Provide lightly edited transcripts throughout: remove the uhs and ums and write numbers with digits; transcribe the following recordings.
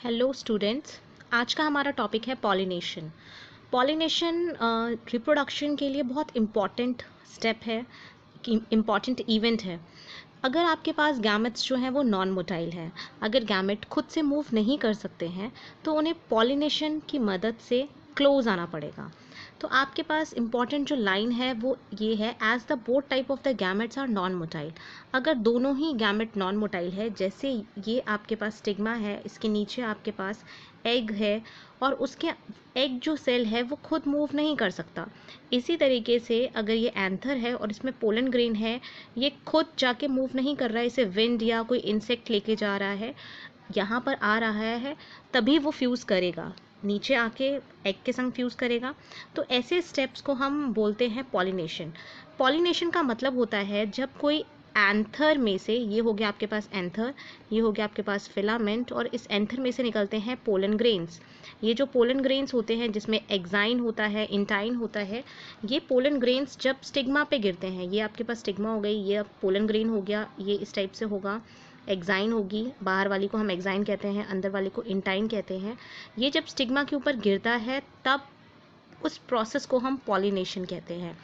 Hello students. आज का हमारा टॉपिक है पॉलिनेशन। पॉलिनेशन रिप्रोडक्शन के लिए बहुत इम्पॉर्टेंट स्टेप है, इम्पॉर्टेंट इवेंट है। अगर आपके पास गैमेट्स जो हैं वो नॉन मोटाइल हैं, अगर गैमेट खुद से मूव नहीं कर सकते हैं तो उन्हें पॉलिनेशन की मदद से क्लोज आना पड़ेगा। तो आपके पास इम्पॉर्टेंट जो लाइन है वो ये है, as the both type of the gametes are non motile. अगर दोनों ही गैमेट नॉन मोटाइल है, जैसे ये आपके पास स्टिग्मा है, इसके नीचे आपके पास एग है और उसके एग जो सेल है वो खुद मूव नहीं कर सकता। इसी तरीके से अगर ये एंथर है और इसमें पोलन ग्रेन है, ये खुद जाके मूव नहीं कर रहा है, इसे विंड या कोई इंसेक्ट लेके जा रहा है, यहाँ पर आ रहा है, तभी वो फ्यूज़ करेगा, नीचे आके एग के संग फ्यूज़ करेगा। तो ऐसे स्टेप्स को हम बोलते हैं पॉलिनेशन। पॉलिनेशन का मतलब होता है जब कोई एंथर में से, ये हो गया आपके पास एंथर, ये हो गया आपके पास फिलामेंट, और इस एंथर में से निकलते हैं पोलन ग्रेन्स। ये जो पोलन ग्रेन्स होते हैं जिसमें एक्साइन होता है, इंटाइन होता है, ये पोलन ग्रेन्स जब स्टिग्मा पे गिरते हैं, ये आपके पास स्टिग्मा हो गई, ये अब पोलन ग्रेन हो गया, ये इस टाइप से होगा, एक्साइन होगी, बाहर वाली को हम एक्साइन कहते हैं, अंदर वाली को इंटाइन कहते हैं। ये जब स्टिग्मा के ऊपर गिरता है तब उस प्रोसेस को हम पॉलिनेशन कहते हैं।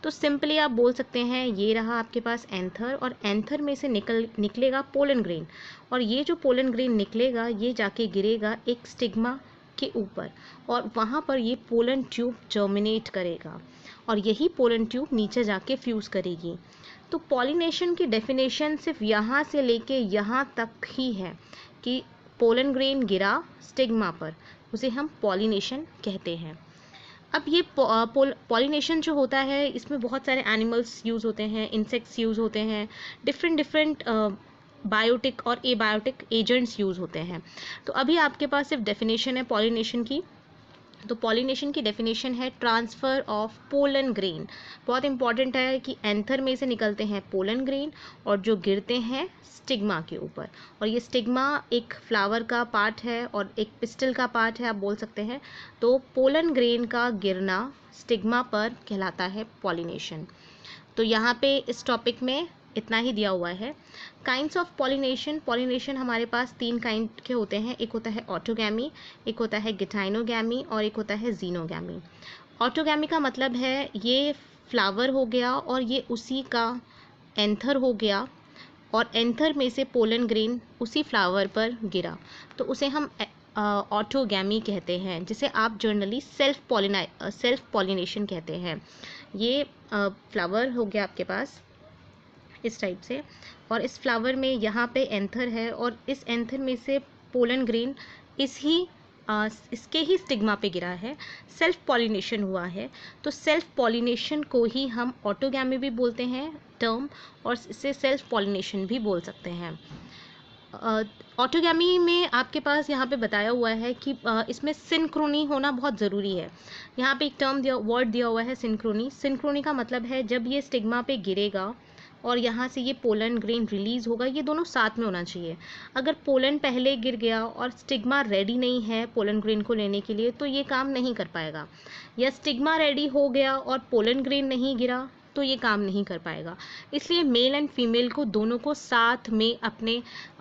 तो सिंपली आप बोल सकते हैं ये रहा आपके पास एंथर, और एंथर में से निकलेगा पोलन ग्रेन, और ये जो पोलन ग्रेन निकलेगा ये जाके गिरेगा एक स्टिग्मा के ऊपर, और वहाँ पर ये पोलन ट्यूब जर्मिनेट करेगा, और यही पोलन ट्यूब नीचे जाके फ्यूज़ करेगी। तो पॉलिनेशन की डेफिनेशन सिर्फ यहाँ से लेके यहाँ तक ही है कि पोलन ग्रेन गिरा स्टिग्मा पर, उसे हम पॉलिनेशन कहते हैं। अब ये पॉलिनेशन जो होता है इसमें बहुत सारे एनिमल्स यूज़ होते हैं, इंसेक्ट्स यूज़ होते हैं, डिफरेंट बायोटिक और एबायोटिक एजेंट्स यूज़ होते हैं। तो अभी आपके पास सिर्फ डेफिनेशन है पॉलिनेशन की। तो पॉलिनेशन की डेफिनेशन है ट्रांसफ़र ऑफ पोलन ग्रेन। बहुत इंपॉर्टेंट है कि एंथर में से निकलते हैं पोलन ग्रेन और जो गिरते हैं स्टिग्मा के ऊपर, और ये स्टिग्मा एक फ्लावर का पार्ट है और एक पिस्टल का पार्ट है, आप बोल सकते हैं। तो पोलन ग्रेन का गिरना स्टिग्मा पर कहलाता है पॉलिनेशन। तो यहाँ पे इस टॉपिक में इतना ही दिया हुआ है। काइंड्स ऑफ पॉलिनेशन, पॉलिनेशन हमारे पास 3 काइंड के होते हैं। एक होता है ऑटोगैमी, एक होता है गिटाइनोगैमी, और एक होता है जीनोगैमी। ऑटोगैमी का मतलब है ये फ्लावर हो गया और ये उसी का एंथर हो गया, और एंथर में से पोलन ग्रेन उसी फ्लावर पर गिरा, तो उसे हम ऑटोगैमी कहते हैं, जिसे आप जनरली सेल्फ पॉलिनेशन कहते हैं। ये फ्लावर हो गया आपके पास इस टाइप से, और इस फ्लावर में यहाँ पे एंथर है, और इस एंथर में से पोलन ग्रेन इसके ही स्टिग्मा पे गिरा है, सेल्फ पॉलिनेशन हुआ है। तो सेल्फ पॉलिनेशन को ही हम ऑटोगैमी भी बोलते हैं टर्म, और इसे सेल्फ पॉलिनेशन भी बोल सकते हैं। ऑटोगैमी में आपके पास यहाँ पे बताया हुआ है कि इसमें सिंक्रोनी होना बहुत ज़रूरी है। यहाँ पे एक वर्ड दिया हुआ है सिंक्रोनी। सिंक्रोनी का मतलब है जब ये स्टिग्मा पे गिरेगा और यहाँ से ये पोलन ग्रेन रिलीज़ होगा, ये दोनों साथ में होना चाहिए। अगर पोलन पहले गिर गया और स्टिग्मा रेडी नहीं है पोलन ग्रेन को लेने के लिए तो ये काम नहीं कर पाएगा, या स्टिग्मा रेडी हो गया और पोलन ग्रेन नहीं गिरा तो ये काम नहीं कर पाएगा। इसलिए मेल एंड फीमेल को दोनों को साथ में अपने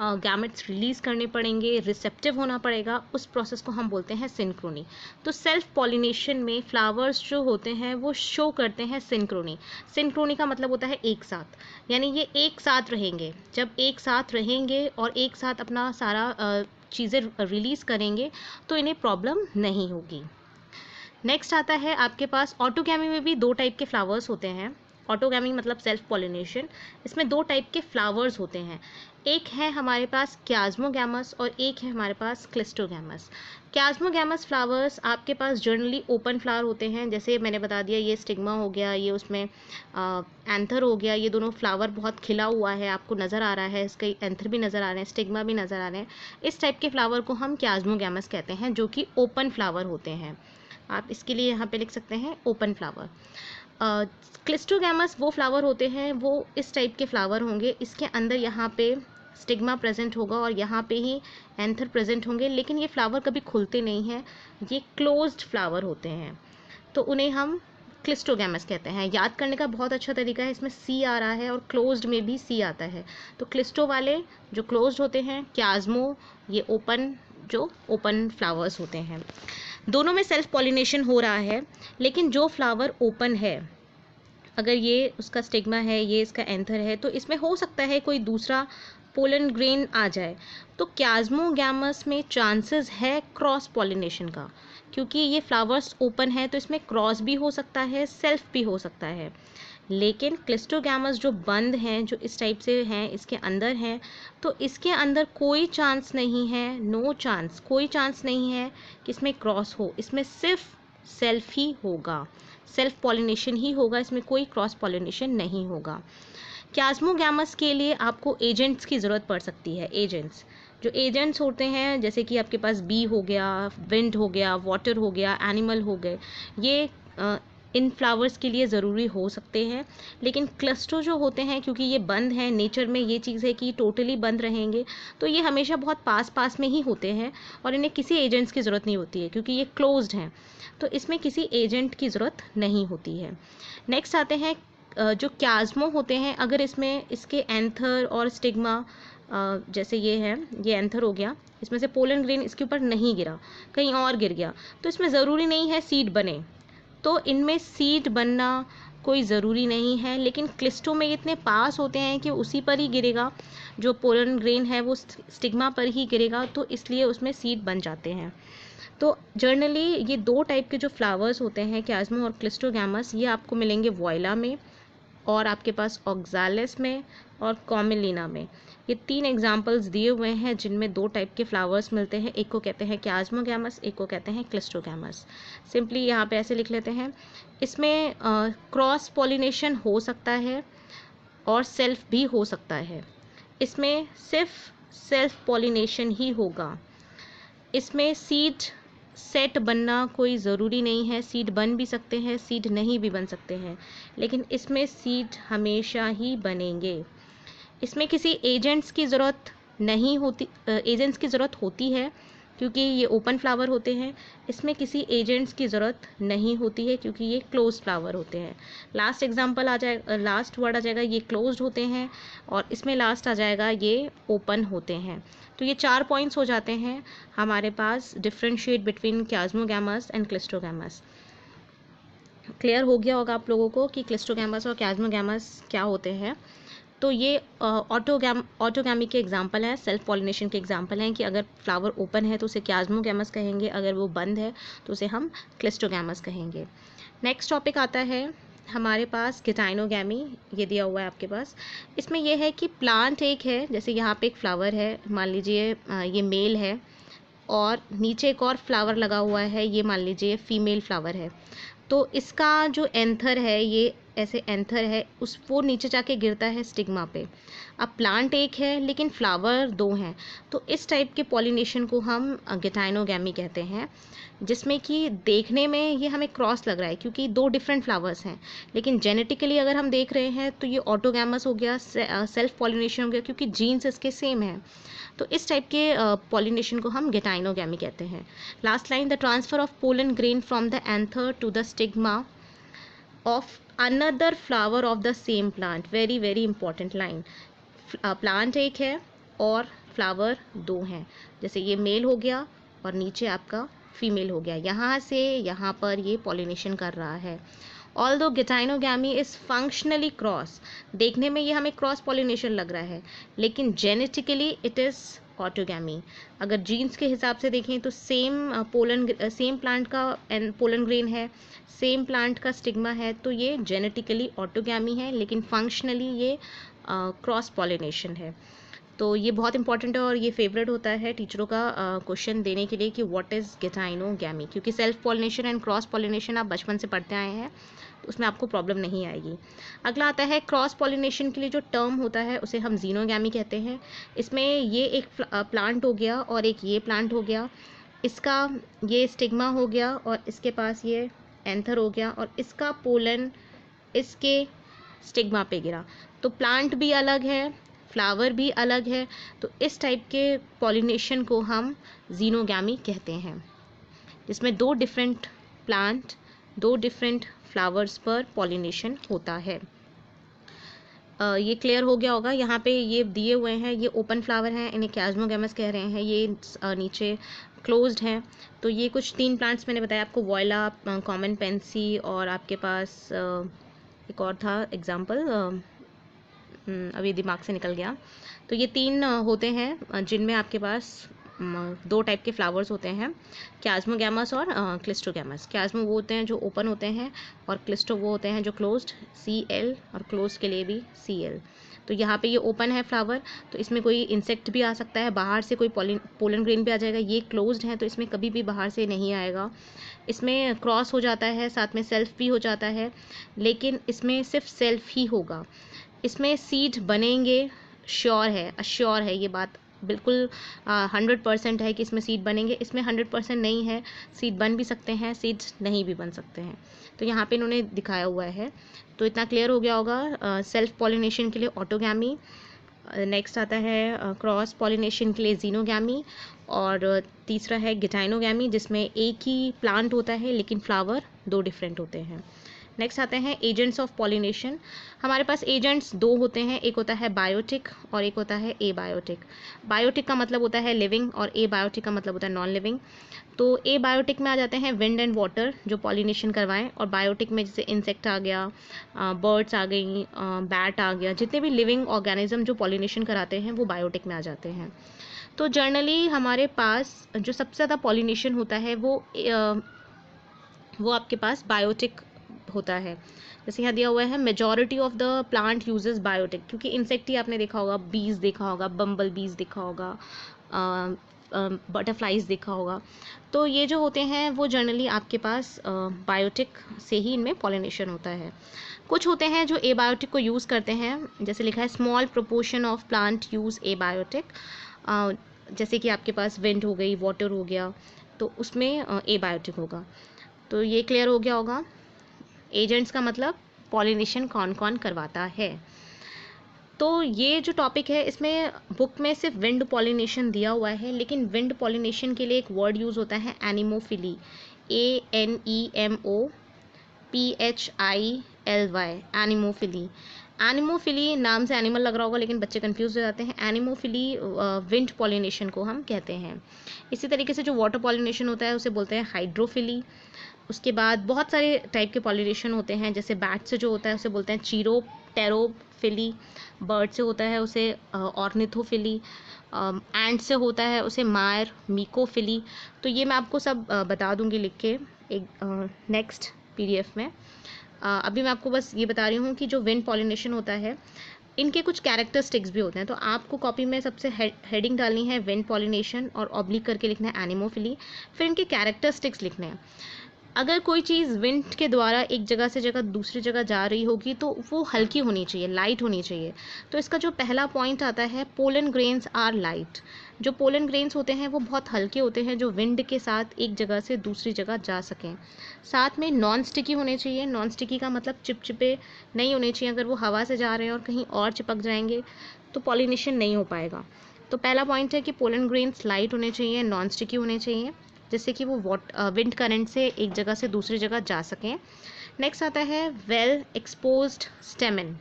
गैमेट्स रिलीज़ करने पड़ेंगे, रिसेप्टिव होना पड़ेगा। उस प्रोसेस को हम बोलते हैं सिंक्रोनी। तो सेल्फ पॉलिनेशन में फ्लावर्स जो होते हैं वो शो करते हैं सिंक्रोनी। सिंक्रोनी का मतलब होता है एक साथ, यानी ये एक साथ रहेंगे। जब एक साथ रहेंगे और एक साथ अपना सारा चीज़ें रिलीज़ करेंगे तो इन्हें प्रॉब्लम नहीं होगी। नेक्स्ट आता है आपके पास ऑटोगैमी में भी 2 टाइप के फ्लावर्स होते हैं। ऑटोगैमी मतलब सेल्फ पॉलिनेशन, इसमें 2 टाइप के फ्लावर्स होते हैं। एक है हमारे पास क्यास्मोगैमस और एक है हमारे पास क्लिस्टोगैमस। क्यास्मोगैमस फ्लावर्स आपके पास जनरली ओपन फ्लावर होते हैं, जैसे मैंने बता दिया ये स्टिग्मा हो गया, ये उसमें एंथर हो गया, ये दोनों फ्लावर बहुत खिला हुआ है, आपको नज़र आ रहा है, इसके एंथर भी नज़र आ रहे हैं, स्टिग्मा भी नज़र आ रहे हैं। इस टाइप के फ्लावर को हम क्यास्मोगैमस कहते हैं, जो कि ओपन फ्लावर होते हैं। आप इसके लिए यहाँ पे लिख सकते हैं ओपन फ्लावर। क्लिस्टोगैमस वो फ्लावर होते हैं, वो इस टाइप के फ्लावर होंगे, इसके अंदर यहाँ पे स्टिग्मा प्रेजेंट होगा और यहाँ पे ही एंथर प्रेजेंट होंगे, लेकिन ये फ्लावर कभी खुलते नहीं हैं, ये क्लोज्ड फ्लावर होते हैं, तो उन्हें हम क्लिस्टोगैमस कहते हैं। याद करने का बहुत अच्छा तरीका है, इसमें सी आ रहा है और क्लोज्ड में भी सी आता है। तो क्लिस्टो वाले जो क्लोज्ड होते हैं, क्यास्मो ये ओपन जो ओपन फ्लावर्स होते हैं। दोनों में सेल्फ पॉलिनेशन हो रहा है, लेकिन जो फ्लावर ओपन है, अगर ये उसका स्टिग्मा है, ये इसका एंथर है, तो इसमें हो सकता है कोई दूसरा पोलन ग्रेन आ जाए। तो क्यास्मोगैमस में चांसेस है क्रॉस पॉलिनेशन का, क्योंकि ये फ्लावर्स ओपन है तो इसमें क्रॉस भी हो सकता है, सेल्फ भी हो सकता है। लेकिन क्लिस्टोगैमस जो बंद हैं, जो इस टाइप से हैं, इसके अंदर हैं, तो इसके अंदर कोई चांस नहीं है, नो चांस, कोई चांस नहीं है कि इसमें क्रॉस हो। इसमें सिर्फ सेल्फ ही होगा, सेल्फ पॉलिनेशन ही होगा, इसमें कोई क्रॉस पॉलिनेशन नहीं होगा। क्यास्मोगैमस के लिए आपको एजेंट्स की ज़रूरत पड़ सकती है। एजेंट्स, जो एजेंट्स होते हैं, जैसे कि आपके पास बी हो गया, विंड हो गया, वाटर हो गया, एनिमल हो गए, ये इन फ्लावर्स के लिए ज़रूरी हो सकते हैं। लेकिन क्लस्टर जो होते हैं, क्योंकि ये बंद हैं, नेचर में ये चीज़ है कि टोटली बंद रहेंगे, तो ये हमेशा बहुत पास पास में ही होते हैं और इन्हें किसी एजेंट्स की ज़रूरत नहीं होती है, क्योंकि ये क्लोज्ड हैं, तो इसमें किसी एजेंट की ज़रूरत नहीं होती है। नेक्स्ट आते हैं जो क्यास्मो होते हैं, अगर इसमें इसके एंथर और स्टिग्मा, जैसे ये है, ये एंथर हो गया, इसमें से पोलन ग्रेन इसके ऊपर नहीं गिरा, कहीं और गिर गया, तो इसमें ज़रूरी नहीं है सीड बने, तो इनमें सीड बनना कोई ज़रूरी नहीं है। लेकिन क्लिस्टो में इतने पास होते हैं कि उसी पर ही गिरेगा, जो पोलन ग्रेन है वो स्टिग्मा पर ही गिरेगा, तो इसलिए उसमें सीड बन जाते हैं। तो जर्नली ये दो टाइप के जो फ्लावर्स होते हैं, क्यास्मो और क्लिस्टोगैमस, ये आपको मिलेंगे वॉयला में और आपके पास ऑक्जालिस में और कॉमिलिना में। ये 3 एग्जाम्पल्स दिए हुए हैं जिनमें 2 टाइप के फ्लावर्स मिलते हैं, एक को कहते हैं क्यास्मोगैमस, एक को कहते हैं क्लिस्टोगैमस। सिंपली यहाँ पे ऐसे लिख लेते हैं। इसमें क्रॉस पॉलिनेशन हो सकता है और सेल्फ भी हो सकता है। इसमें सिर्फ सेल्फ पॉलिनेशन ही होगा। इसमें सीड सेट बनना कोई ज़रूरी नहीं है, सीड बन भी सकते हैं, सीड नहीं भी बन सकते हैं, लेकिन इसमें सीड हमेशा ही बनेंगे। इसमें किसी एजेंट्स की ज़रूरत नहीं होती, एजेंट्स की ज़रूरत होती है क्योंकि ये ओपन फ्लावर होते हैं। इसमें किसी एजेंट्स की ज़रूरत नहीं होती है क्योंकि ये क्लोज फ्लावर होते हैं। लास्ट एग्जांपल आ जाएगा, लास्ट वर्ड आ जाएगा, ये क्लोज्ड होते हैं, और इसमें लास्ट आ जाएगा ये ओपन होते हैं। तो ये 4 पॉइंट्स हो जाते हैं हमारे पास differentiate between chasmogamous and cleistogamous. Clear हो गया होगा आप लोगों को कि क्लिस्टोगैमस और क्यास्मोगैमस क्या होते हैं। तो ये ऑटोगैमी के एग्जाम्पल हैं, सेल्फ पॉलिनेशन के एग्जाम्पल हैं कि अगर फ्लावर ओपन है तो उसे क्यास्मोगैमस कहेंगे, अगर वो बंद है तो उसे हम क्लिस्टोगैमस कहेंगे। नेक्स्ट टॉपिक आता है हमारे पास गिटाइनोगैमी, ये दिया हुआ है आपके पास। इसमें यह है कि प्लांट एक है, जैसे यहाँ पे एक फ्लावर है, मान लीजिए ये मेल है, और नीचे एक और फ्लावर लगा हुआ है, ये मान लीजिए फीमेल फ्लावर है। तो इसका जो एंथर है, ये ऐसे एंथर है, उस वो नीचे जाके गिरता है स्टिग्मा पे। अब प्लांट एक है लेकिन फ्लावर 2 हैं, तो इस टाइप के पॉलिनेशन को हम गिटाइनोगैमी कहते हैं, जिसमें कि देखने में ये हमें क्रॉस लग रहा है क्योंकि 2 डिफरेंट फ्लावर्स हैं, लेकिन जेनेटिकली अगर हम देख रहे हैं तो ये ऑटोगैमस हो गया, सेल्फ पॉलिनेशन हो गया क्योंकि जीन्स इसके सेम हैं। तो इस टाइप के पॉलिनेशन को हम गिटाइनोगैमी कहते हैं। Last line, the transfer of pollen grain from the anther to the stigma of another flower of the same plant, very very important line. Plant एक है और फ्लावर 2 हैं, जैसे ये मेल हो गया और नीचे आपका फीमेल हो गया, यहाँ से यहाँ पर ये पॉलिनेशन कर रहा है। ऑल्दो गिटाइनोगैमी इज़ फंक्शनली क्रॉस, देखने में ये हमें क्रॉस पॉलिनेशन लग रहा है, लेकिन जेनेटिकली इट इज़ ऑटोगैमी। अगर जीन्स के हिसाब से देखें तो सेम प्लांट का पोलन ग्रेन है, सेम प्लांट का स्टिग्मा है, तो ये जेनेटिकली ऑटोगैमी है, लेकिन फंक्शनली ये क्रॉस पॉलिनेशन है। तो ये बहुत इंपॉर्टेंट है और ये फेवरेट होता है टीचरों का क्वेश्चन देने के लिए कि व्हाट इज़ गिटाइनोगैमी, क्योंकि self pollination and cross pollination आप बचपन से पढ़ते आए हैं, तो उसमें आपको प्रॉब्लम नहीं आएगी। अगला आता है क्रॉस पॉलिनेशन के लिए जो टर्म होता है उसे हम जीनोगैमी कहते हैं। इसमें ये एक प्लांट हो गया और एक ये प्लांट हो गया, इसका ये स्टिग्मा हो गया और इसके पास ये एंथर हो गया, और इसका पोलन इसके स्टिग्मा पे गिरा, तो प्लांट भी अलग है, फ्लावर भी अलग है, तो इस टाइप के पॉलिनेशन को हम जीनोगैमी कहते हैं, जिसमें 2 डिफरेंट प्लांट, 2 डिफरेंट फ्लावर्स पर पॉलिनेशन होता है। ये क्लियर हो गया होगा। यहाँ पे ये दिए हुए हैं, ये ओपन फ्लावर हैं, इन्हें क्यास्मोगैमस कह रहे हैं। ये नीचे क्लोज्ड हैं। तो ये कुछ 3 प्लांट्स मैंने बताया आपको, वॉयला, कॉमन पेंसी और आपके पास एक और था एग्जाम्पल, अभी दिमाग से निकल गया। तो ये 3 होते हैं जिनमें आपके पास 2 टाइप के फ्लावर्स होते हैं, क्यास्मोगैमस और क्लिस्टोगैमस। क्यास्मो वो होते हैं जो ओपन होते हैं और क्लिस्टो वो होते हैं जो क्लोज्ड, CL, और क्लोज के लिए भी CL। तो यहाँ पे ये ओपन है फ्लावर, तो इसमें कोई इंसेक्ट भी आ सकता है, बाहर से कोई पोलन ग्रेन भी आ जाएगा। ये क्लोज्ड है तो इसमें कभी भी बाहर से नहीं आएगा। इसमें क्रॉस हो जाता है, साथ में सेल्फ भी हो जाता है, लेकिन इसमें सिर्फ सेल्फ ही होगा। इसमें सीड बनेंगे, श्योर है, अश्योर है ये बात, बिल्कुल 100% है कि इसमें सीड बनेंगे। इसमें 100% नहीं है, सीड बन भी सकते हैं, सीड्स नहीं भी बन सकते हैं। तो यहाँ पे इन्होंने दिखाया हुआ है। तो इतना क्लियर हो गया होगा। सेल्फ पॉलिनेशन के लिए ऑटोगैमी, नेक्स्ट आता है क्रॉस पॉलिनेशन के लिए जीनोगैमी, और तीसरा है गिटाइनोगैमी, जिसमें एक ही प्लांट होता है लेकिन फ्लावर 2 डिफरेंट होते हैं। नेक्स्ट आते हैं एजेंट्स ऑफ पॉलिनेशन। हमारे पास एजेंट्स 2 होते हैं, एक होता है बायोटिक और एक होता है एबायोटिक। बायोटिक का मतलब होता है लिविंग और एबायोटिक का मतलब होता है नॉन लिविंग। तो एबायोटिक में आ जाते हैं विंड एंड वाटर जो पॉलिनेशन करवाएं, और बायोटिक में जैसे इंसेक्ट आ गया, बर्ड्स आ गई, बैट आ गया, जितने भी लिविंग ऑर्गेनिज्म जो पॉलिनेशन कराते हैं वो बायोटिक में आ जाते हैं। तो जनरली हमारे पास जो सबसे ज़्यादा पॉलिनेशन होता है वो आपके पास बायोटिक होता है। जैसे यहाँ दिया हुआ है majority of the plant uses biotic, क्योंकि इंसेक्ट ही आपने देखा होगा, बीज देखा होगा, बम्बल बीज देखा होगा, बटरफ्लाइज देखा होगा। तो ये जो होते हैं वो जनरली आपके पास बायोटिक से ही इनमें पॉलिनेशन होता है। कुछ होते हैं जो एबायोटिक को यूज़ करते हैं, जैसे लिखा है small proportion of plant use abiotic, जैसे कि आपके पास विंड हो गई, वाटर हो गया, तो उसमें एबायोटिक होगा। तो ये क्लियर हो गया होगा। एजेंट्स का मतलब पॉलिनेशन कौन कौन करवाता है। तो ये जो टॉपिक है इसमें बुक में सिर्फ विंड पॉलिनेशन दिया हुआ है, लेकिन विंड पॉलिनेशन के लिए एक वर्ड यूज़ होता है एनिमोफिली, ANEMOPHILY, एनिमोफिली। एनिमोफिली नाम से एनिमल लग रहा होगा लेकिन बच्चे कंफ्यूज हो जाते हैं। एनिमोफिली विंड पॉलिनेशन को हम कहते हैं। इसी तरीके से जो वाटर पॉलिनेशन होता है उसे बोलते हैं हाइड्रोफिली। उसके बाद बहुत सारे टाइप के पॉलिनेशन होते हैं, जैसे बैट से जो होता है उसे बोलते हैं चीरोप्टेरोफिली, बर्ड से होता है उसे ऑर्निथोफिली, एंड से होता है उसे मायर मीकोफिली। तो ये मैं आपको सब बता दूंगी लिख के एक नेक्स्ट PDF में। अभी मैं आपको बस ये बता रही हूँ कि जो विंड पॉलिनेशन होता है इनके कुछ कैरेक्टरिस्टिक्स भी होते हैं। तो आपको कॉपी में सबसे हेडिंग डालनी है विंड पॉलिनेशन और ऑब्लिक करके लिखना है एनिमोफिली, फिर इनके कैरेक्टरिस्टिक्स लिखने हैं। अगर कोई चीज़ विंड के द्वारा एक जगह से जगह दूसरी जगह जा रही होगी तो वो हल्की होनी चाहिए, लाइट होनी चाहिए। तो इसका जो पहला पॉइंट आता है, पोलन ग्रेन्स आर लाइट। जो पोलन ग्रेन्स होते हैं वो बहुत हल्के होते हैं, जो विंड के साथ एक जगह से दूसरी जगह जा सकें। साथ में नॉन स्टिकी होने चाहिए। नॉन स्टिकी का मतलब चिपचिपे नहीं होने चाहिए। अगर वो हवा से जा रहे हैं और कहीं और चिपक जाएंगे तो पॉलिनेशन नहीं हो पाएगा। तो पहला पॉइंट है कि पोलन ग्रेन्स लाइट होने चाहिए, नॉन स्टिकी होने चाहिए, जिससे कि वो विंड करंट से एक जगह से दूसरी जगह जा सकें। नेक्स्ट आता है वेल एक्सपोज्ड स्टेमन।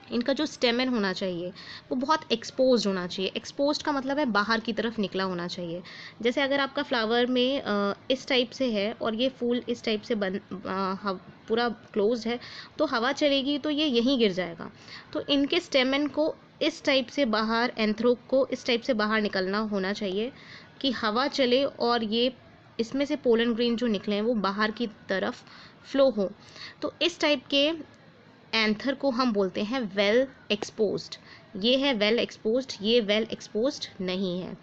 इनका जो स्टेमन होना चाहिए वो बहुत एक्सपोज्ड होना चाहिए। एक्सपोज्ड का मतलब है बाहर की तरफ निकला होना चाहिए। जैसे अगर आपका फ्लावर में इस टाइप से है और ये फूल इस टाइप से पूरा क्लोज है, तो हवा चलेगी तो ये यहीं गिर जाएगा। तो इनके स्टेमन को इस टाइप से बाहर, एंथ्रोक को इस टाइप से बाहर निकलना होना चाहिए कि हवा चले और ये इसमें से पोलन ग्रेन जो निकले हैं वो बाहर की तरफ फ्लो हो। तो इस टाइप के एंथर को हम बोलते हैं वेल एक्सपोज्ड। ये है वेल एक्सपोज्ड, ये वेल एक्सपोज्ड नहीं है।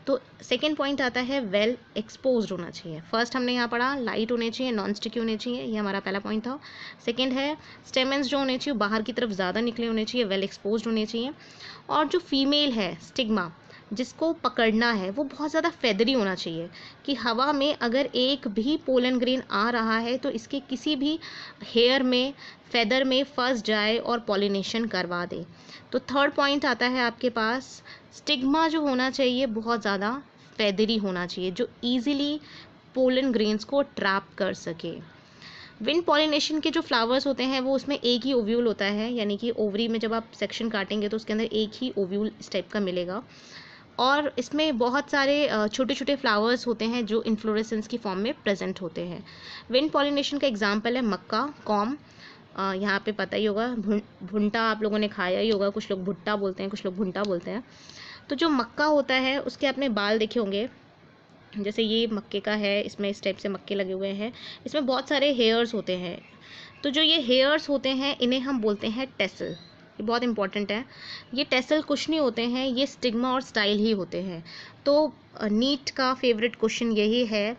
तो सेकेंड पॉइंट आता है वेल एक्सपोज्ड होना चाहिए। फर्स्ट हमने यहाँ पढ़ा लाइट होने चाहिए, नॉन स्टिकी होने चाहिए, ये हमारा पहला पॉइंट था। सेकेंड है स्टेमेंस जो होने चाहिए बाहर की तरफ ज़्यादा निकले होने चाहिए, वेल एक्सपोज्ड होने चाहिए। और जो फीमेल है स्टिग्मा, जिसको पकड़ना है, वो बहुत ज़्यादा फेदरी होना चाहिए कि हवा में अगर एक भी पोलन ग्रेन आ रहा है तो इसके किसी भी हेयर में, फेदर में फंस जाए और पॉलिनेशन करवा दे। तो थर्ड पॉइंट आता है आपके पास स्टिग्मा जो होना चाहिए बहुत ज़्यादा फेदरी होना चाहिए, जो ईजिली पोलन ग्रेन्स को ट्रैप कर सके। विंड पॉलिनेशन के जो फ्लावर्स होते हैं वो उसमें एक ही ओव्यूल होता है, यानी कि ओवरी में जब आप सेक्शन काटेंगे तो उसके अंदर एक ही ओव्यूल इस टाइप का मिलेगा। और इसमें बहुत सारे छोटे छोटे फ्लावर्स होते हैं जो इन्फ्लोरेसेंस की फॉर्म में प्रेजेंट होते हैं। विंड पॉलिनेशन का एग्जाम्पल है मक्का, कॉम। यहाँ पे पता ही होगा, भुंटा आप लोगों ने खाया ही होगा, कुछ लोग भुट्टा बोलते हैं, कुछ लोग भुंटा बोलते हैं। तो जो मक्का होता है उसके आपने बाल देखे होंगे, जैसे ये मक्के का है, इसमें इस टाइप से मक्के लगे हुए हैं, इसमें बहुत सारे हेयर्स होते हैं। तो जो ये हेयर्स होते हैं इन्हें हम बोलते हैं टेसल। ये बहुत इंपॉर्टेंट है। ये टेसल कुछ नहीं होते हैं, ये स्टिग्मा और स्टाइल ही होते हैं। तो नीट का फेवरेट क्वेश्चन यही है,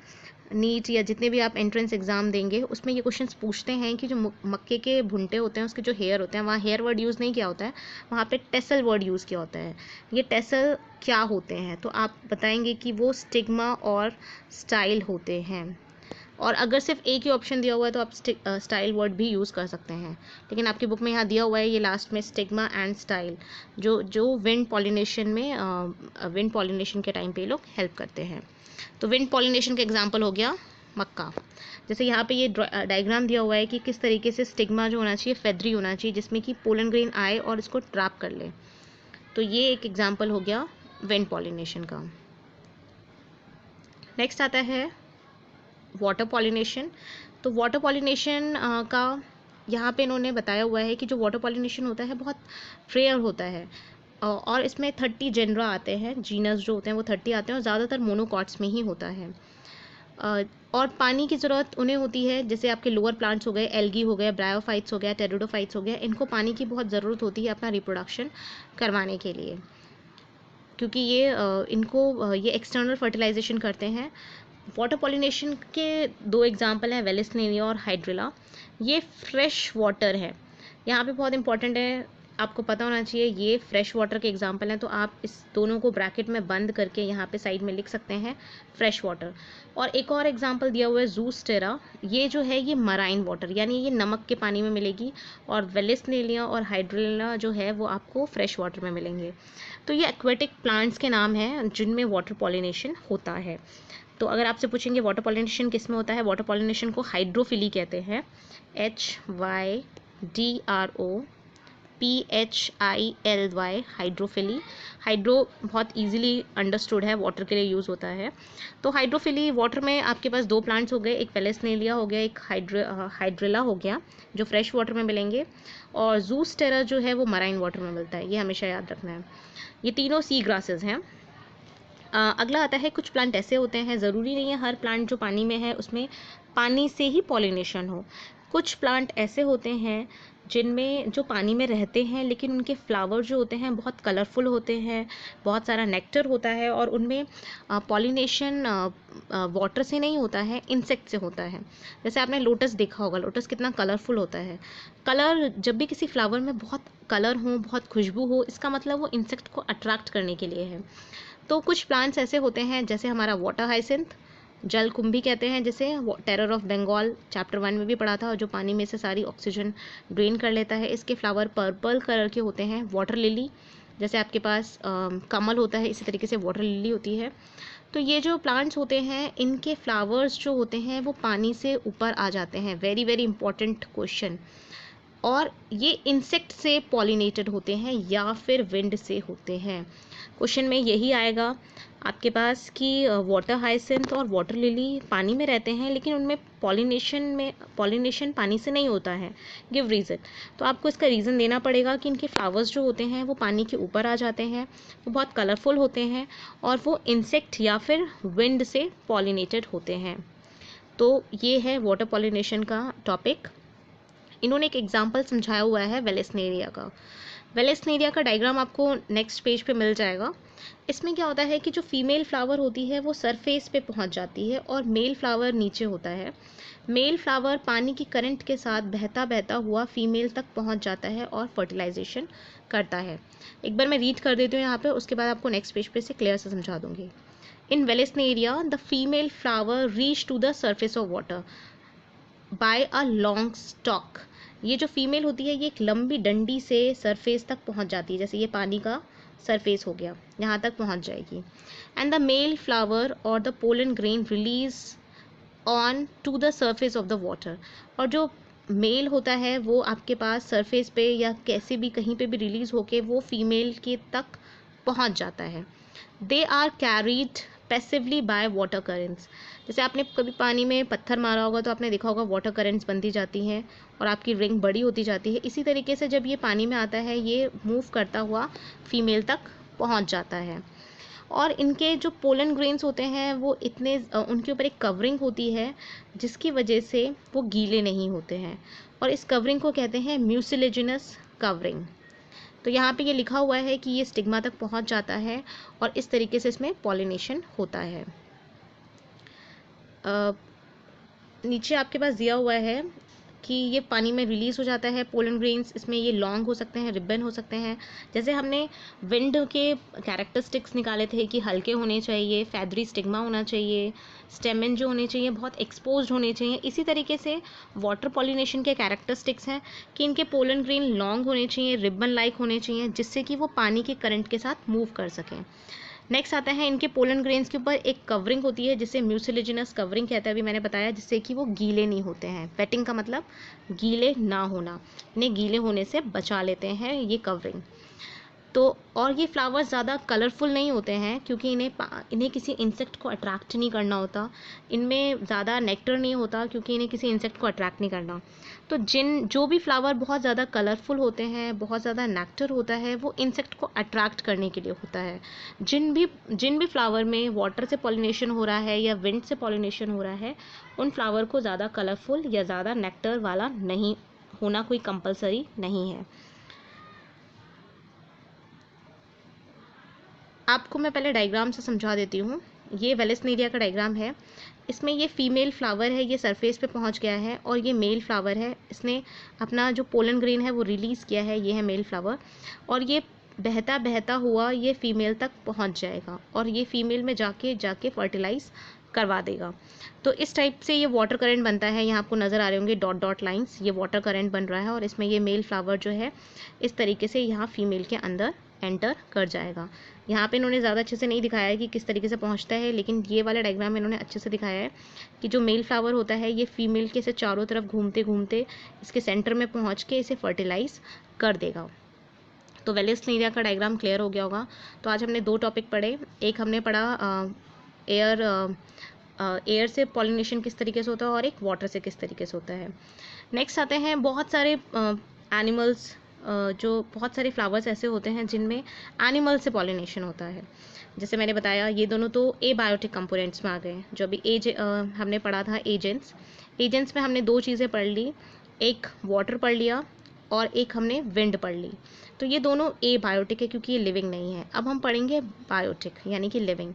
नीट या जितने भी आप एंट्रेंस एग्जाम देंगे उसमें ये क्वेश्चंस पूछते हैं कि जो मक्के के भुंटे होते हैं उसके जो हेयर होते हैं, वहाँ हेयर वर्ड यूज़ नहीं किया होता है, वहाँ पे टेसल वर्ड यूज़ किया होता है। ये टेसल क्या होते हैं, तो आप बताएंगे कि वो स्टिग्मा और स्टाइल होते हैं। और अगर सिर्फ एक ही ऑप्शन दिया हुआ है तो आप स्टाइल वर्ड भी यूज़ कर सकते हैं, लेकिन आपकी बुक में यहाँ दिया हुआ है ये लास्ट में स्टिग्मा एंड स्टाइल, जो विंड पॉलिनेशन में विंड पॉलिनेशन के टाइम पे लोग हेल्प करते हैं। तो विंड पॉलिनेशन का एग्जांपल हो गया मक्का। जैसे यहाँ पे ये डायग्राम दिया हुआ है कि किस तरीके से स्टिग्मा जो होना चाहिए फेदरी होना चाहिए, जिसमें कि पोलन ग्रेन आए और इसको ट्रैप कर ले। तो ये एक एग्जांपल हो गया विंड पॉलिनेशन का। नेक्स्ट आता है वाटर पॉलिनेशन। तो वाटर पॉलिनेशन का यहाँ पे इन्होंने बताया हुआ है कि जो वाटर पॉलिनेशन होता है बहुत रेयर होता है, और इसमें 30 जेनरा आते हैं, जीनस जो होते हैं वो 30 आते हैं, और ज़्यादातर मोनोकॉट्स में ही होता है। और पानी की ज़रूरत उन्हें होती है, जैसे आपके लोअर प्लांट्स हो गए, एल्गी हो गया, ब्रायोफाइट्स हो गया, टेरिडोफाइट्स हो गया, इनको पानी की बहुत ज़रूरत होती है अपना रिप्रोडक्शन करवाने के लिए, क्योंकि ये एक्सटर्नल फर्टिलाइजेशन करते हैं। वाटर पॉलिनेशन के दो एग्जाम्पल हैं, वेलिस्नेरिया और हाइड्रिला। ये फ्रेश वाटर है, यहाँ पे बहुत इंपॉर्टेंट है, आपको पता होना चाहिए ये फ्रेश वाटर के एग्जाम्पल हैं, तो आप इस दोनों को ब्रैकेट में बंद करके यहाँ पे साइड में लिख सकते हैं फ्रेश वाटर। और एक और एग्जाम्पल दिया हुआ है जूस्टेरा, ये जो है ये मराइन वाटर, यानी ये नमक के पानी में मिलेगी, और वेलिस्नेरिया और हाइड्रिला जो है वो आपको फ्रेश वाटर में मिलेंगे। तो ये एक्वेटिक प्लांट्स के नाम हैं जिनमें वाटर पॉलिनेशन होता है। तो अगर आपसे पूछेंगे वाटर पॉलिनेशन किस में होता है, वाटर पॉलिनेशन को हाइड्रोफिली कहते हैं, HYDROPHILY, हाइड्रोफिली। हाइड्रो बहुत इजीली अंडरस्टूड है, वाटर के लिए यूज़ होता है। तो हाइड्रोफिली वाटर में आपके पास दो प्लांट्स हो गए, एक वेलिस्नेरिया हो गया, एक हाइड्रिला हो गया, जो फ्रेश वाटर में मिलेंगे, और जूस्टेरा जो है वो मराइन वाटर में मिलता है, ये हमेशा याद रखना है। ये तीनों सी ग्रासेस हैं। अगला आता है, कुछ प्लांट ऐसे होते हैं, ज़रूरी नहीं है हर प्लांट जो पानी में है उसमें पानी से ही पॉलिनेशन हो। कुछ प्लांट ऐसे होते हैं जिनमें जो पानी में रहते हैं लेकिन उनके फ्लावर जो होते हैं बहुत कलरफुल होते हैं, बहुत सारा नेक्टर होता है, और उनमें पॉलिनेशन वाटर से नहीं होता है, इंसेक्ट से होता है। जैसे आपने लोटस देखा होगा, लोटस कितना कलरफुल होता है। कलर जब भी किसी फ्लावर में बहुत कलर हो, बहुत खुशबू हो, इसका मतलब वो इंसेक्ट को अट्रैक्ट करने के लिए है। तो कुछ प्लांट्स ऐसे होते हैं, जैसे हमारा वाटर हाइसिंथ, जल कुंभी कहते हैं जिसे, टेरर ऑफ बंगाल चैप्टर 1 में भी पढ़ा था, जो पानी में से सारी ऑक्सीजन ड्रेन कर लेता है। इसके फ्लावर पर्पल कलर के होते हैं। वाटर लिली, जैसे आपके पास कमल होता है, इसी तरीके से वाटर लिली होती है। तो ये जो प्लांट्स होते हैं इनके फ्लावर्स जो होते हैं वो पानी से ऊपर आ जाते हैं, वेरी वेरी इंपॉर्टेंट क्वेश्चन। और ये इंसेक्ट से पॉलिनेटेड होते हैं या फिर विंड से होते हैं। क्वेश्चन में यही आएगा आपके पास कि वाटर हाइसिंथ और वाटर लिली पानी में रहते हैं लेकिन उनमें पॉलिनेशन पानी से नहीं होता है, गिव रीज़न। तो आपको इसका रीज़न देना पड़ेगा कि इनके फ्लावर्स जो होते हैं वो पानी के ऊपर आ जाते हैं, वो बहुत कलरफुल होते हैं, और वो इंसेक्ट या फिर विंड से पॉलिनेटेड होते हैं। तो ये है वाटर पॉलिनेशन का टॉपिक। इन्होंने एक एग्जाम्पल समझाया हुआ है वेलिस्नेरिया का। वेलिस्नेरिया का डायग्राम आपको नेक्स्ट पेज पे मिल जाएगा। इसमें क्या होता है कि जो फीमेल फ्लावर होती है वो सरफेस पे पहुंच जाती है और मेल फ्लावर नीचे होता है। मेल फ्लावर पानी की करंट के साथ बहता बहता हुआ फीमेल तक पहुंच जाता है और फर्टिलाइजेशन करता है। एक बार मैं रीड कर देती हूँ यहाँ पे, उसके बाद आपको नेक्स्ट पेज पे से क्लियर से समझा दूंगी। In Vallisneria the female flower reach to the surface of water by a long stalk. ये जो फीमेल होती है ये एक लंबी डंडी से सरफेस तक पहुंच जाती है, जैसे ये पानी का सरफेस हो गया, यहाँ तक पहुंच जाएगी। एंड द मेल फ्लावर और the pollen grain release on to the surface of the water. और जो मेल होता है वो आपके पास सरफेस पे या कैसे भी कहीं पे भी रिलीज होके वो फीमेल के तक पहुंच जाता है। They are carried passively by water currents. जैसे आपने कभी पानी में पत्थर मारा होगा तो आपने देखा होगा वाटर करेंट्स बनती जाती हैं और आपकी रिंग बड़ी होती जाती है। इसी तरीके से जब ये पानी में आता है ये मूव करता हुआ फीमेल तक पहुंच जाता है। और इनके जो पोलन ग्रेन्स होते हैं वो इतने उनके ऊपर एक कवरिंग होती है जिसकी वजह से वो गीले नहीं होते हैं, और इस कवरिंग को कहते हैं म्यूसिलेजिनस कवरिंग। तो यहाँ पे ये लिखा हुआ है कि ये स्टिग्मा तक पहुँच जाता है और इस तरीके से इसमें पॉलिनेशन होता है। नीचे आपके पास दिया हुआ है कि ये पानी में रिलीज़ हो जाता है पोलन ग्रेन्स। इसमें ये लॉन्ग हो सकते हैं, रिबन हो सकते हैं। जैसे हमने विंड के कैरेक्टरिस्टिक्स निकाले थे कि हल्के होने चाहिए, फैदरी स्टिग्मा होना चाहिए, स्टेमन जो होने चाहिए बहुत एक्सपोज्ड होने चाहिए। इसी तरीके से वाटर पॉलिनेशन के कैरेक्टरिस्टिक्स हैं कि इनके पोलन ग्रेन लॉन्ग होने चाहिए, रिबन लाइक होने चाहिए, जिससे कि वो पानी के करंट के साथ मूव कर सकें। नेक्स्ट आता है इनके पोलन ग्रेन्स के ऊपर एक कवरिंग होती है जिसे म्यूसिलेजिनस कवरिंग कहते हैं, अभी मैंने बताया, जिससे कि वो गीले नहीं होते हैं। वेटिंग का मतलब गीले ना होना, इन्हें गीले होने से बचा लेते हैं ये कवरिंग। तो और ये फ्लावर्स ज़्यादा कलरफुल नहीं होते हैं क्योंकि इन्हें किसी इंसेक्ट को अट्रैक्ट नहीं करना होता। इनमें ज़्यादा नेक्टर नहीं होता क्योंकि इन्हें किसी इंसेक्ट को अट्रैक्ट नहीं करना। तो जो भी फ्लावर बहुत ज़्यादा कलरफुल होते हैं, बहुत ज़्यादा नेक्टर होता है, वो इंसेक्ट को अट्रैक्ट करने के लिए होता है। जिन भी फ्लावर में वाटर से पॉलिनेशन हो रहा है या विंड से पॉलिनेशन हो रहा है, उन फ्लावर को ज़्यादा कलरफुल या ज़्यादा नेक्टर वाला नहीं होना कोई कंपलसरी नहीं है। आपको मैं पहले डायग्राम से समझा देती हूँ। ये वेलेस्नेरिया का डायग्राम है। इसमें ये फीमेल फ्लावर है, ये सरफेस पे पहुँच गया है, और ये मेल फ्लावर है, इसने अपना जो पोलन ग्रेन है वो रिलीज़ किया है, ये है मेल फ्लावर। और ये बहता बहता हुआ ये फीमेल तक पहुँच जाएगा और ये फीमेल में जाके फर्टिलाइज करवा देगा। तो इस टाइप से ये वाटर करंट बनता है। यहाँ आपको नज़र आ रहे होंगे डॉट डॉट लाइंस, ये वाटर करंट बन रहा है और इसमें ये मेल फ्लावर जो है इस तरीके से यहाँ फीमेल के अंदर एंटर कर जाएगा। यहाँ पे इन्होंने ज़्यादा अच्छे से नहीं दिखाया है कि किस तरीके से पहुँचता है, लेकिन ये वाला डायग्राम में इन्होंने अच्छे से दिखाया है कि जो मेल फ्लावर होता है ये फीमेल के से चारों तरफ घूमते घूमते इसके सेंटर में पहुँच के इसे फर्टिलाइज कर देगा। तो वेलेस्नेरिया का डायग्राम क्लियर हो गया होगा। तो आज हमने दो टॉपिक पढ़े। एक हमने पढ़ा एयर से पॉलिनेशन किस तरीके से होता है और एक वाटर से किस तरीके से होता है। नेक्स्ट आते हैं बहुत सारे एनिमल्स, जो बहुत सारे फ्लावर्स ऐसे होते हैं जिनमें एनिमल से पॉलिनेशन होता है। जैसे मैंने बताया ये दोनों तो एबायोटिक कंपोनेंट्स में आ गए। जो अभी हमने पढ़ा था एजेंट्स में हमने दो चीज़ें पढ़ ली, एक वाटर पढ़ लिया और एक हमने विंड पढ़ ली। तो ये दोनों एबायोटिक है क्योंकि ये लिविंग नहीं है। अब हम पढ़ेंगे बायोटिक यानी कि लिविंग।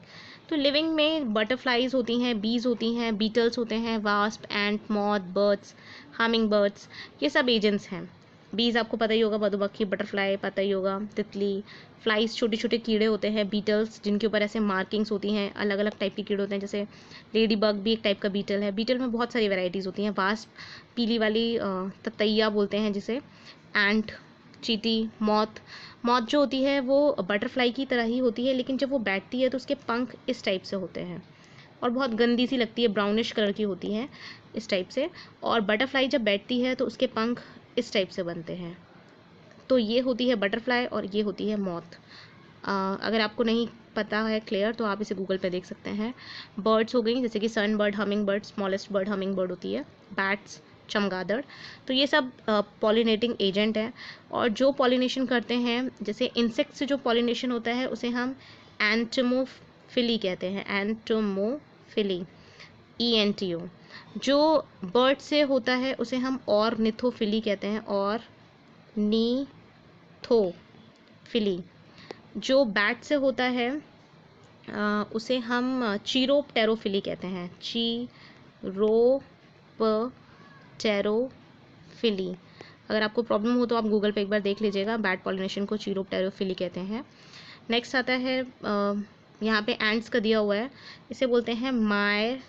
तो लिविंग में बटरफ्लाइज होती हैं, बीज होती हैं, बीटल्स होते हैं, वास्प, एंट, मॉथ, बर्ड्स, हमिंग बर्ड्स, ये सब एजेंट्स हैं। बीज आपको पता ही होगा, मधुमक्खी, बटरफ्लाई पता ही होगा, तितली। फ्लाइज छोटे छोटे कीड़े होते हैं, बीटल्स जिनके ऊपर ऐसे मार्किंग्स होती हैं, अलग अलग टाइप के कीड़े होते हैं। जैसे लेडी बग भी एक टाइप का बीटल है। बीटल में बहुत सारी वैरायटीज़ होती हैं। वास्प पीली वाली ततैया बोलते हैं जिसे, एंट, चींटी, मॉथ जो होती है वो बटरफ्लाई की तरह ही होती है, लेकिन जब वो बैठती है तो उसके पंख इस टाइप से होते हैं और बहुत गंदी सी लगती है, ब्राउनिश कलर की होती है इस टाइप से। और बटरफ्लाई जब बैठती है तो उसके पंख इस टाइप से बनते हैं। तो ये होती है बटरफ्लाई और ये होती है मॉथ। अगर आपको नहीं पता है क्लियर तो आप इसे गूगल पे देख सकते हैं। बर्ड्स हो गई जैसे कि sunbird, hummingbird, smallest bird hummingbird होती है, बैट्स, चमगादड़। तो ये सब पॉलिनेटिंग एजेंट है। और जो पॉलिनेशन करते हैं, जैसे इंसेक्ट से जो पॉलिनेशन होता है उसे हम एंटोमोफिली कहते हैं, एंटोमोफिली, ENTO। जो बर्ड से होता है उसे हम ऑर्निथोफिली कहते हैं, और नीथोफिली। जो बैट से होता है उसे हम चीरोप्टेरोफिली कहते हैं, चीरोप्टेरोफिली। अगर आपको प्रॉब्लम हो तो आप गूगल पे एक बार देख लीजिएगा, बैट पॉलिनेशन को चीरोप्टेरोफिली कहते हैं। नेक्स्ट आता है यहाँ पे एंट्स का दिया हुआ है, इसे बोलते हैं मायरीमिकोफिली।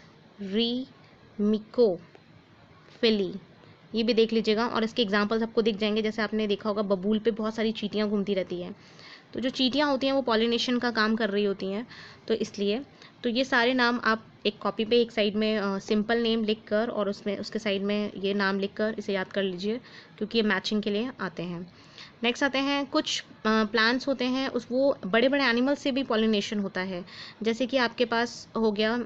ये भी देख लीजिएगा और इसके एग्जांपल्स आपको दिख जाएंगे। जैसे आपने देखा होगा बबूल पे बहुत सारी चींटियाँ घूमती रहती हैं, तो तो जो चींटियाँ होती हैं वो पॉलिनेशन का काम कर रही होती हैं, तो इसलिए तो ये सारे नाम आप एक कॉपी पे एक साइड में सिंपल नेम लिख कर और उसमें उसके साइड में ये नाम लिख कर इसे याद कर लीजिए, क्योंकि ये मैचिंग के लिए आते हैं। नेक्स्ट आते हैं कुछ प्लांट्स होते हैं, उस वो बड़े बड़े एनिमल से भी पॉलिनेशन होता है। जैसे कि आपके पास हो गया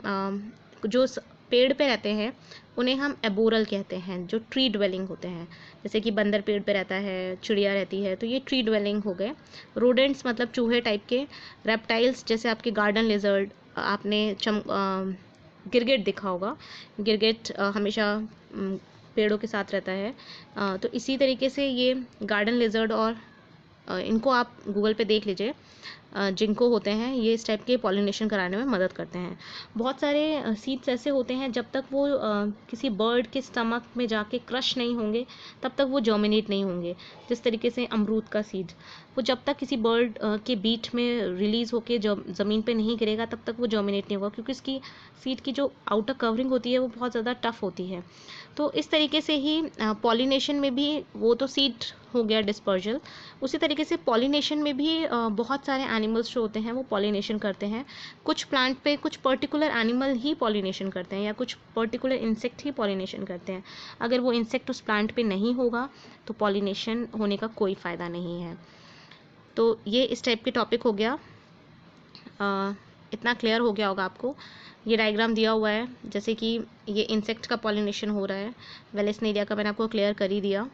जो पेड़ पे रहते हैं उन्हें हम एबोरल कहते हैं, जो ट्री ड्वेलिंग होते हैं। जैसे कि बंदर पेड़ पे रहता है, चिड़िया रहती है, तो ये ट्री ड्वेलिंग हो गए। रोडेंट्स मतलब चूहे टाइप के। रेप्टाइल्स जैसे आपके गार्डन लिजर्ड, आपने गिरगिट देखा होगा। गिरगिट हमेशा पेड़ों के साथ रहता है। तो इसी तरीके से ये गार्डन लिजर्ड और इनको आप गूगल पे देख लीजिए, जिनको होते हैं ये इस टाइप के पॉलिनेशन कराने में मदद करते हैं। बहुत सारे सीड्स ऐसे होते हैं जब तक वो किसी बर्ड के स्टमक में जाके क्रश नहीं होंगे तब तक वो जर्मिनेट नहीं होंगे। जिस तरीके से अमरूद का सीड, वो जब तक किसी बर्ड के बीट में रिलीज़ होके ज़मीन पे नहीं गिरेगा तब तक वो जर्मिनेट नहीं होगा, क्योंकि इसकी सीड की जो आउटर कवरिंग होती है वो बहुत ज़्यादा टफ होती है। तो इस तरीके से ही पॉलिनेशन में भी, वो तो सीड हो गया डिस्पर्जल, उसी तरीके से पॉलिनेशन में भी बहुत सारे एनिमल्स जो होते हैं वो पॉलिनेशन करते हैं। कुछ प्लांट पे कुछ पर्टिकुलर एनिमल ही पॉलिनेशन करते हैं या कुछ पर्टिकुलर इंसेक्ट ही पॉलिनेशन करते हैं। अगर वो इंसेक्ट उस प्लांट पे नहीं होगा तो पॉलिनेशन होने का कोई फ़ायदा नहीं है। तो ये इस टाइप के टॉपिक हो गया। इतना क्लियर हो गया होगा आपको। ये डायग्राम दिया हुआ है, जैसे कि ये इंसेक्ट का पॉलिनेशन हो रहा है, वेलेस्नेरिया का मैंने आपको क्लियर कर ही दिया।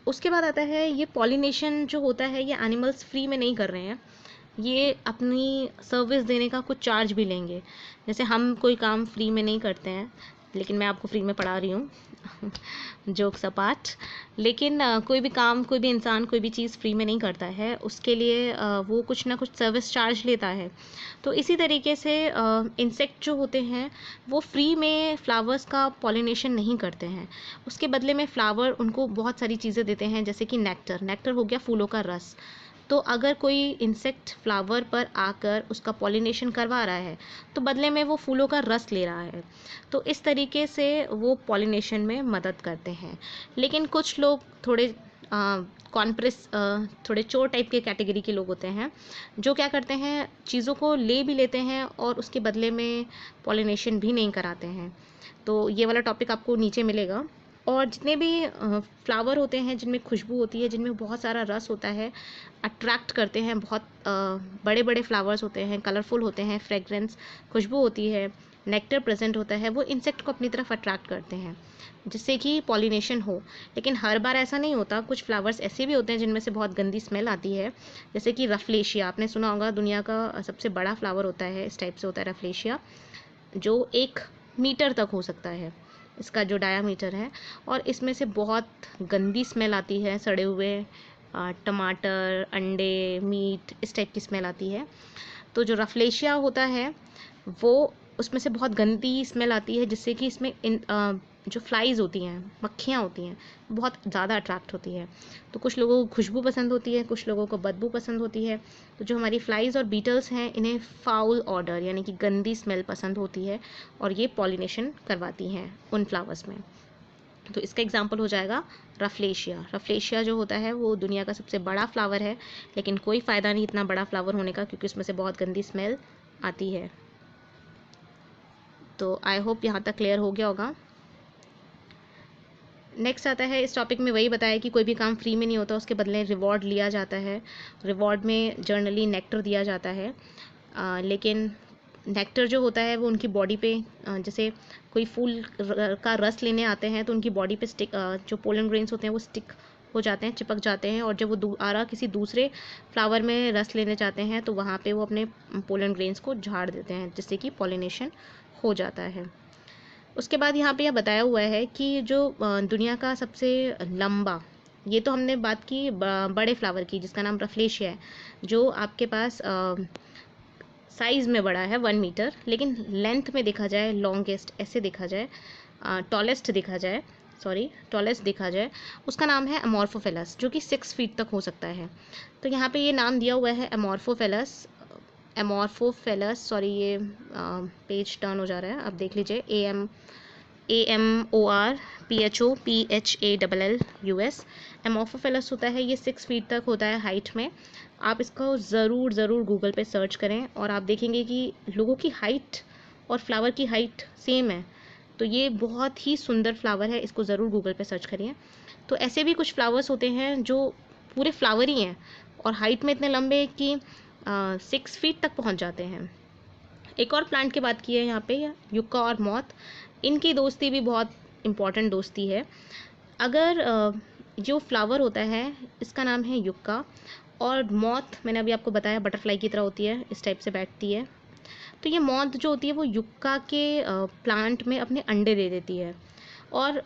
उसके बाद आता है ये पॉलिनेशन जो होता है ये एनिमल्स फ्री में नहीं कर रहे हैं, ये अपनी सर्विस देने का कुछ चार्ज भी लेंगे। जैसे हम कोई काम फ्री में नहीं करते हैं, लेकिन मैं आपको फ्री में पढ़ा रही हूँ जोक्स अपार्ट। लेकिन कोई भी काम, कोई भी इंसान, कोई भी चीज़ फ्री में नहीं करता है, उसके लिए वो कुछ ना कुछ सर्विस चार्ज लेता है। तो इसी तरीके से इंसेक्ट जो होते हैं वो फ्री में फ्लावर्स का पॉलिनेशन नहीं करते हैं। उसके बदले में फ्लावर उनको बहुत सारी चीज़ें देते हैं, जैसे कि नेक्टर। नेक्टर हो गया फूलों का रस। तो अगर कोई इंसेक्ट फ्लावर पर आकर उसका पॉलिनेशन करवा रहा है तो बदले में वो फूलों का रस ले रहा है। तो इस तरीके से वो पॉलिनेशन में मदद करते हैं। लेकिन कुछ लोग थोड़े कॉन्प्रेस, थोड़े चोर टाइप के कैटेगरी के लोग होते हैं, जो क्या करते हैं, चीज़ों को ले भी लेते हैं और उसके बदले में पॉलिनेशन भी नहीं कराते हैं। तो ये वाला टॉपिक आपको नीचे मिलेगा। और जितने भी फ्लावर होते हैं जिनमें खुशबू होती है, जिनमें बहुत सारा रस होता है, अट्रैक्ट करते हैं। बहुत बड़े बड़े फ्लावर्स होते हैं, कलरफुल होते हैं, फ्रेगरेंस, खुशबू होती है, नेक्टर प्रेजेंट होता है, वो इंसेक्ट को अपनी तरफ अट्रैक्ट करते हैं जिससे कि पॉलिनेशन हो। लेकिन हर बार ऐसा नहीं होता। कुछ फ्लावर्स ऐसे भी होते हैं जिनमें से बहुत गंदी स्मेल आती है, जैसे कि रफलेशिया। आपने सुना होगा, दुनिया का सबसे बड़ा फ्लावर होता है, इस टाइप से होता है रफलेशिया, जो 1 मीटर तक हो सकता है, इसका जो डायामीटर है। और इसमें से बहुत गंदी स्मेल आती है, सड़े हुए टमाटर, अंडे, मीट, इस टाइप की स्मेल आती है। तो जो रफलेशिया होता है वो, उसमें से बहुत गंदी स्मेल आती है, जिससे कि इसमें जो फ्लाइज होती हैं, मक्खियाँ होती हैं, बहुत ज़्यादा अट्रैक्ट होती है। तो कुछ लोगों को खुशबू पसंद होती है, कुछ लोगों को बदबू पसंद होती है। तो जो हमारी फ्लाइज और बीटल्स हैं, इन्हें फाउल ऑर्डर यानी कि गंदी स्मेल पसंद होती है और ये पॉलिनेशन करवाती हैं उन फ्लावर्स में। तो इसका एग्जांपल हो जाएगा रफलेशिया। रफलेशिया जो होता है वो दुनिया का सबसे बड़ा फ्लावर है, लेकिन कोई फ़ायदा नहीं इतना बड़ा फ्लावर होने का, क्योंकि उसमें से बहुत गंदी स्मेल आती है। तो आई होप यहाँ तक क्लियर हो गया होगा। नेक्स्ट आता है, इस टॉपिक में वही बताया कि कोई भी काम फ्री में नहीं होता, उसके बदले रिवॉर्ड लिया जाता है। रिवॉर्ड में जनरली नेक्टर दिया जाता है, लेकिन नेक्टर जो होता है वो उनकी बॉडी पे, जैसे कोई फूल का रस लेने आते हैं तो उनकी बॉडी पे स्टिक, जो पोलन ग्रेन्स होते हैं वो स्टिक हो जाते हैं, चिपक जाते हैं। और जब वो दोबारा किसी दूसरे फ्लावर में रस लेने जाते हैं तो वहाँ पे वो अपने पोलन ग्रेन्स को झाड़ देते हैं, जिससे कि पॉलिनेशन हो जाता है। उसके बाद यहाँ पे यह बताया हुआ है कि जो दुनिया का सबसे लंबा, ये तो हमने बात की बड़े फ्लावर की जिसका नाम रफलेशिया है, जो आपके पास साइज़ में बड़ा है 1 मीटर, लेकिन लेंथ में देखा जाए, लॉन्गेस्ट ऐसे देखा जाए, टॉलेस्ट देखा जाए, टॉलेस्ट देखा जाए, उसका नाम है अमॉर्फोफेलस, जो कि 6 फीट तक हो सकता है। तो यहाँ पे ये नाम दिया हुआ है अमॉर्फोफेलस। ये पेज टर्न हो जा रहा है, अब देख लीजिए, AMORPHOPHALLUS। एमोफोफिलस होता है, ये 6 फीट तक होता है हाइट में। आप इसको ज़रूर गूगल पे सर्च करें और आप देखेंगे कि लोगों की हाइट और फ्लावर की हाइट सेम है। तो ये बहुत ही सुंदर फ्लावर है, इसको ज़रूर गूगल पे सर्च करिए। तो ऐसे भी कुछ फ्लावर्स होते हैं जो पूरे फ्लावर ही हैं और हाइट में इतने लंबे कि 6 फीट तक पहुंच जाते हैं। एक और प्लांट की बात की है यहाँ पे, युक्का और मॉथ। इनकी दोस्ती भी बहुत इम्पॉर्टेंट दोस्ती है। अगर जो फ्लावर होता है इसका नाम है युक्का, और मॉथ मैंने अभी आपको बताया बटरफ्लाई की तरह होती है, इस टाइप से बैठती है। तो ये मॉथ जो होती है वो युक्का के प्लांट में अपने अंडे दे देती है, और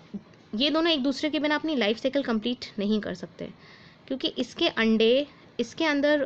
ये दोनों एक दूसरे के बिना अपनी लाइफ साइकिल कंप्लीट नहीं कर सकते, क्योंकि इसके अंडे इसके अंदर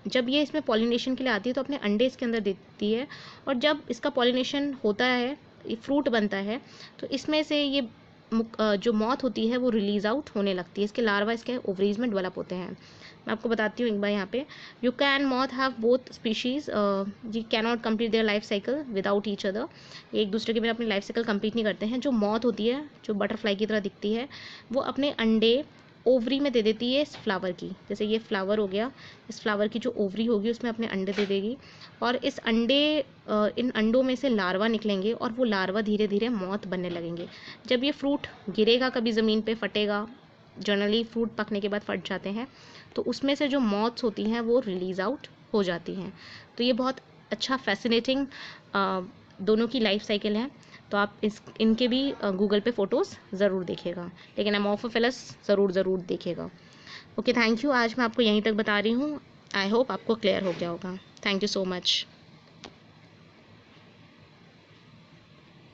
जब ये इसमें पॉलिनेशन के लिए आती है तो अपने अंडे इसके अंदर देती है, और जब इसका पॉलिनेशन होता है, ये फ्रूट बनता है, तो इसमें से ये जो मॉथ होती है वो रिलीज आउट होने लगती है। इसके लार्वा इसके ओवरीज में डेवलप होते हैं। मैं आपको बताती हूँ एक बार यहाँ पे, yucca and moth have both species जी cannot complete their life cycle without each other. ये एक दूसरे के बिना अपनी लाइफ साइकिल कंप्लीट नहीं करते हैं। जो मॉथ होती है, जो बटरफ्लाई की तरह दिखती है, वो अपने अंडे ओवरी में दे देती है इस फ्लावर की। जैसे ये फ्लावर हो गया, इस फ्लावर की जो ओवरी होगी उसमें अपने अंडे दे देगी, और इस इन अंडों में से लार्वा निकलेंगे, और वो लार्वा धीरे धीरे मॉथ बनने लगेंगे। जब ये फ्रूट गिरेगा कभी ज़मीन पे, फटेगा, जनरली फ्रूट पकने के बाद फट जाते हैं, तो उसमें से जो मॉथ्स होती हैं वो रिलीज़ आउट हो जाती हैं। तो ये बहुत अच्छा फैसिनेटिंग दोनों की लाइफ साइकिल है। तो आप इनके भी गूगल पे फ़ोटोज़ ज़रूर देखिएगा, लेकिन एमोफोफिलस ज़रूर देखिएगा। Okay, thank you. आज मैं आपको यहीं तक बता रही हूँ। आई होप आपको क्लियर हो गया होगा। Thank you so much.